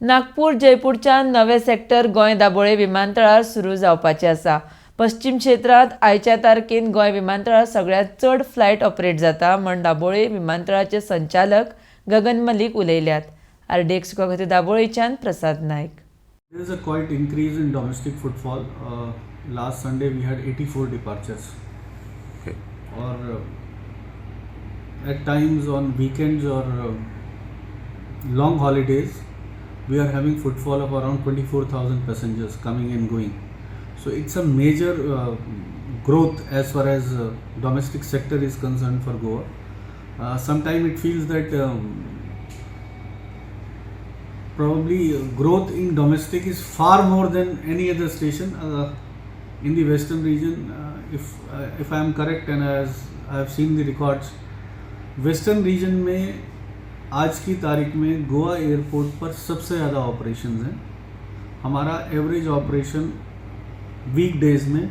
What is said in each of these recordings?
नागपूर जयपूरच्यान नवे सेक्टर गोंय दाबोळे विमानतळार सुरू जावपाचें आसा. पश्चिम क्षेत्रांत आयच्या तारखेन गोंय विमानतळार सगळ्यांत चड फ्लायट ऑपरेट जाता म्हण दाबोळे विमानतळाचे संचालक गगन मलीक उलयल्यात. RD एक्सक्लुसिव्ह खातीर दाबोळेच्यान प्रसाद नायक. There is a quite increase in domestic footfall. Last Sunday we had 84 departures. Okay. Or at times on weekends or long holidays, we are having footfall of around 24,000 passengers coming and going. So it's a major growth as far as domestic sector is concerned for Goa. Sometimes it feels that probably growth in domestic is far more than any other station in the western region. If I am correct and as I have seen the records, western region में आज की तारीख में Goa airport पर सबसे ज़्यादा operations हैं. हमारा एवरेज ऑपरेशन वीक डेज में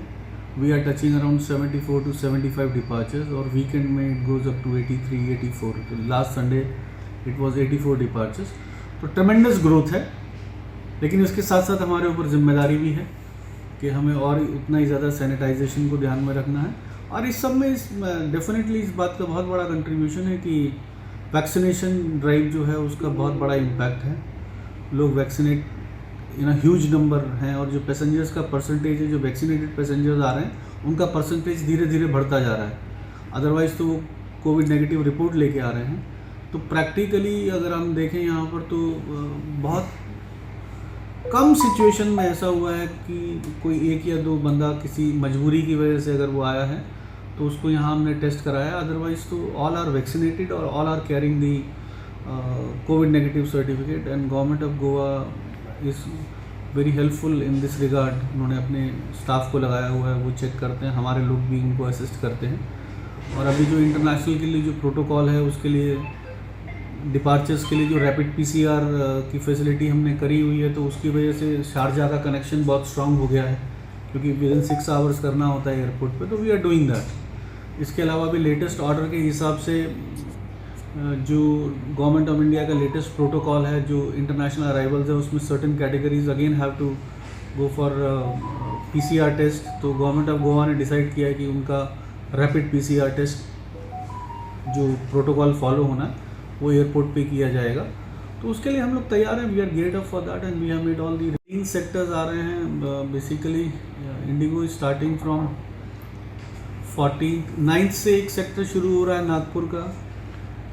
we are touching around 74 to 75 departures और वीकेंड में it goes up to 83, 84. Last Sunday it was 84 departures. तो ट्रमेंडस ग्रोथ है, लेकिन इसके साथ साथ हमारे ऊपर जिम्मेदारी भी है कि हमें और उतना ही ज़्यादा सैनिटाइजेशन को ध्यान में रखना है. और इस सब में डेफिनेटली इस बात का बहुत बड़ा कंट्रीब्यूशन है कि वैक्सीनेशन ड्राइव जो है उसका बहुत बड़ा इम्पैक्ट है. लोग वैक्सीनेट इन ह्यूज नंबर हैं और जो पैसेंजर्स का परसेंटेज है, जो वैक्सीनेटेड पैसेंजर्स आ रहे हैं उनका परसेंटेज धीरे धीरे बढ़ता जा रहा है. अदरवाइज़ तो वो कोविड नेगेटिव रिपोर्ट लेके आ रहे हैं. तो प्रैक्टिकली अगर हम देखें यहाँ पर तो बहुत कम सिचुएशन में ऐसा हुआ है कि कोई एक या दो बंदा किसी मजबूरी की वजह से अगर वो आया है तो उसको यहाँ हमने टेस्ट कराया. अदरवाइज़ तो ऑल आर वैक्सीनेटेड और all are carrying the Covid negative certificate. And government of Goa is very helpful in this regard. उन्होंने अपने स्टाफ को लगाया हुआ है, वो चेक करते हैं, हमारे लोग भी उनको असिस्ट करते हैं. और अभी जो इंटरनेशनल के लिए जो प्रोटोकॉल है उसके लिए डिपार्चर्स के लिए जो रैपिड PCR की फैसिलिटी हमने करी हुई है, तो उसकी वजह से शारजा का कनेक्शन बहुत स्ट्रांग हो गया है, क्योंकि विदिन 6 आवर्स करना होता है एयरपोर्ट पे. तो वी आर डूइंग दैट. इसके अलावा भी लेटेस्ट ऑर्डर के हिसाब से जो गवर्नमेंट ऑफ इंडिया का लेटेस्ट प्रोटोकॉल है, जो इंटरनेशनल अराइवल्स है, उसमें certain categories again have to go for PCR test. तो गवर्नमेंट ऑफ गोवा ने डिसाइड किया है कि उनका रैपिड PCR टेस्ट जो प्रोटोकॉल फॉलो होना है वो एयरपोर्ट पे किया जाएगा. तो उसके लिए हम लोग तैयार हैं. We are get up for that and we have made all the 3 sectors आ रहे हैं. Basically Indigo is starting from 49th से एक सेक्टर शुरू हो रहा है नागपुर का.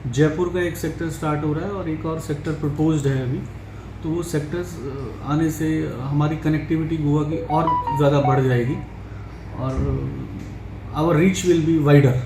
जयपुर का एक सेक्टर स्टार्ट हो रहा है और एक और सेक्टर प्रपोज्ड है अभी. तो वो सेक्टर्स आने से हमारी कनेक्टिविटी गोवा की और ज़्यादा बढ़ जाएगी और our reach will be wider.